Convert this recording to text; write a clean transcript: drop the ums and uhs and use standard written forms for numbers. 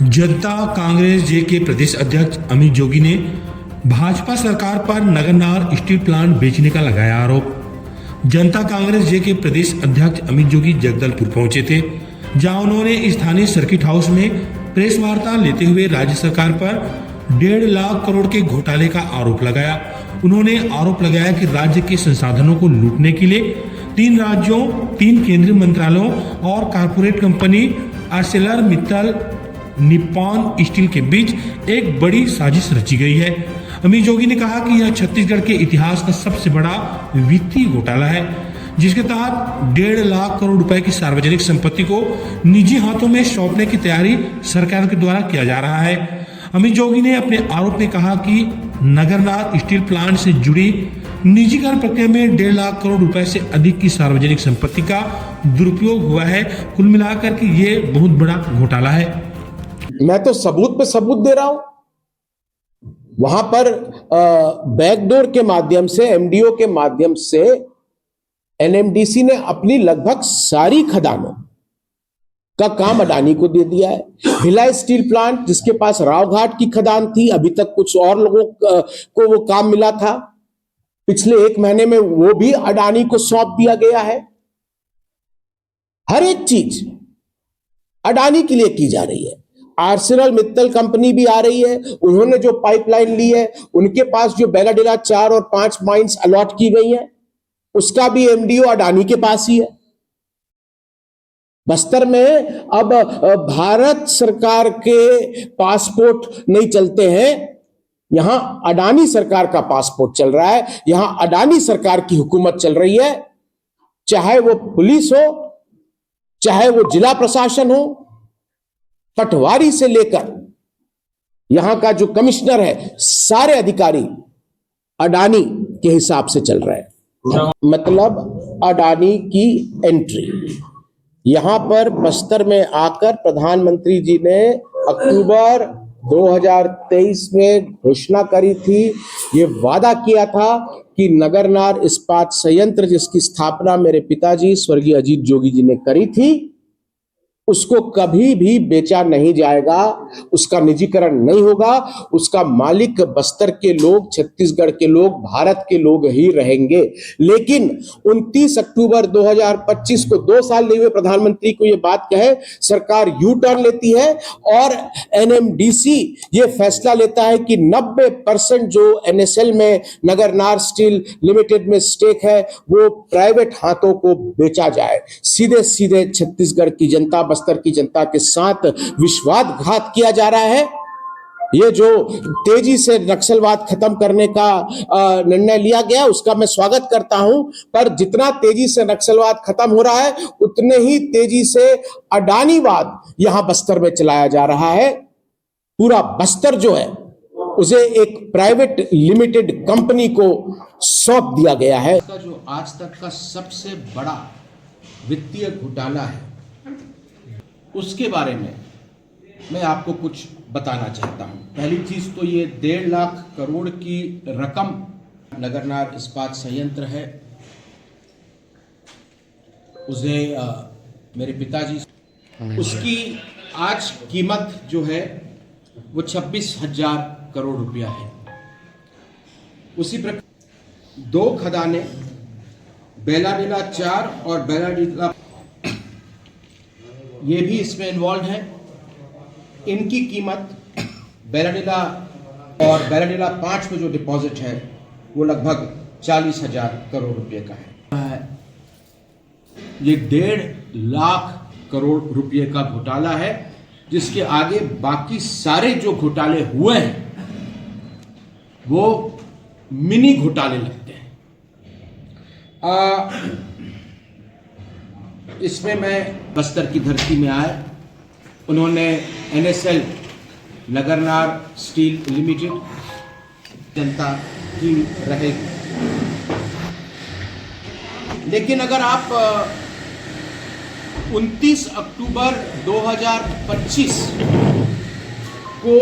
जनता कांग्रेस जे के प्रदेश अध्यक्ष अमित जोगी ने भाजपा सरकार पर नगरनार स्टील प्लांट बेचने का लगाया आरोप। जनता कांग्रेस जे के प्रदेश अध्यक्ष अमित जोगी जगदलपुर पहुंचे थे, जहां उन्होंने स्थानीय सर्किट हाउस में प्रेस वार्ता लेते हुए राज्य सरकार पर 1.5 लाख करोड़ के घोटाले का आरोप लगाया। उन्होंने आरोप लगाया कि राज्य के संसाधनों को लूटने के लिए 3 राज्यों, 3 केंद्रीय मंत्रालयों और corporate company Arcelor Mittal Nippon steel के बीच एक बड़ी साजिश रची गई है। अमित जोगी ने कहा कि यह छत्तीसगढ़ के इतिहास का सबसे बड़ा वित्तीय घोटाला है, जिसके तहत 1.5 लाख करोड़ रुपए की सार्वजनिक संपत्ति को निजी हाथों में सौंपने की तैयारी सरकार के द्वारा किया जा रहा है। अमित जोगी ने अपने आरोप में कहा कि नगरनार स्टील प्लांट से जुड़ी निजीकरण प्रक्रिया में 1.5 लाख करोड़ रुपए से अधिक की सार्वजनिक संपत्ति का दुरुपयोग हुआ है। कुल मिलाकर के ये बहुत बड़ा घोटाला है। मैं तो सबूत पे सबूत दे रहा हूं। वहां पर बैकडोर के माध्यम से, एमडीओ के माध्यम से एनएमडीसी ने अपनी लगभग सारी खदानों का काम अडानी को दे दिया है। भिलाई स्टील प्लांट, जिसके पास रावघाट की खदान थी, अभी तक कुछ और लोगों को वो काम मिला था, पिछले 1 महीने में वो भी अडानी को सौंप दिया गया है। हर एक चीज अडानी के लिए की जा रही है। आर्सेलर मित्तल कंपनी भी आ रही है, उन्होंने जो पाइपलाइन ली है, उनके पास जो बैलाडीला 4 और 5 माइंस अलॉट की गई है, उसका भी एमडीओ अडानी के पास ही है। बस्तर में अब भारत सरकार के पासपोर्ट नहीं चलते हैं, यहां अडानी सरकार का पासपोर्ट चल रहा है, यहां अडानी सरकार की हुकूमत चल रही है। चाहे वो पुलिस हो, चाहे वो जिला प्रशासन हो, पटवारी से लेकर यहां का जो कमिश्नर है, सारे अधिकारी अडानी के हिसाब से चल रहे हैं। मतलब अडानी की एंट्री यहां पर बस्तर में आकर प्रधानमंत्री जी ने अक्टूबर 2023 में घोषणा करी थी, ये वादा किया था कि नगरनार इस्पात संयंत्र, जिसकी स्थापना मेरे पिताजी स्वर्गीय अजीत जोगी जी ने करी थी, उसको कभी भी बेचा नहीं जाएगा, उसका निजीकरण नहीं होगा, उसका मालिक बस्तर के लोग, छत्तीसगढ़ के लोग, भारत के लोग ही रहेंगे। लेकिन 29 अक्टूबर 2025 को, 2 साल नहीं हुए प्रधानमंत्री को ये बात कहे, सरकार यू टर्न लेती है और एनएमडीसी ये फैसला लेता है कि 90% जो एनएसएल में नगरनार स्टील लिमिटेड में स्टेक है, वो प्राइवेट हाथों को बेचा जाए। सीधे सीधे छत्तीसगढ़ की जनता, बस्तर की जनता के साथ विश्वासघात किया जा रहा है। ये जो तेजी से नक्सलवाद खत्म करने का निर्णय लिया गया, उसका मैं स्वागत करता हूं, पर जितना तेजी से नक्सलवाद खत्म हो रहा है, उतने ही तेजी से अडानीवाद यहां बस्तर में चलाया जा रहा है। पूरा बस्तर जो है उसे एक प्राइवेट लिमिटेड कंपनी को सौंप दिया गया है। इसका जो आज तक का सबसे बड़ा वित्तीय घोटाला है, उसके बारे में मैं आपको कुछ बताना चाहता हूं। पहली चीज तो ये 1.5 लाख करोड़ की रकम नगरनार इस्पात संयंत्र है, उसे मेरे पिताजी, उसकी आज कीमत जो है वो 26,000 करोड़ रुपया है। उसी प्रकार 2 खदानें, बैलाडीला 4 और बैलाडीला, ये भी इसमें इन्वॉल्व है। इनकी कीमत बैलाडीला और बैलाडीला 5 में जो डिपॉजिट है वो लगभग 40,000 करोड़ रुपए का है। ये 1.5 लाख करोड़ रुपए का घोटाला है, जिसके आगे बाकी सारे जो घोटाले हुए हैं वो मिनी घोटाले लगते हैं। इसमें मैं बस्तर की धरती में आए, उन्होंने एनएसएल नगरनार स्टील लिमिटेड, जनता की रहेगी। लेकिन अगर आप 29 अक्टूबर 2025 को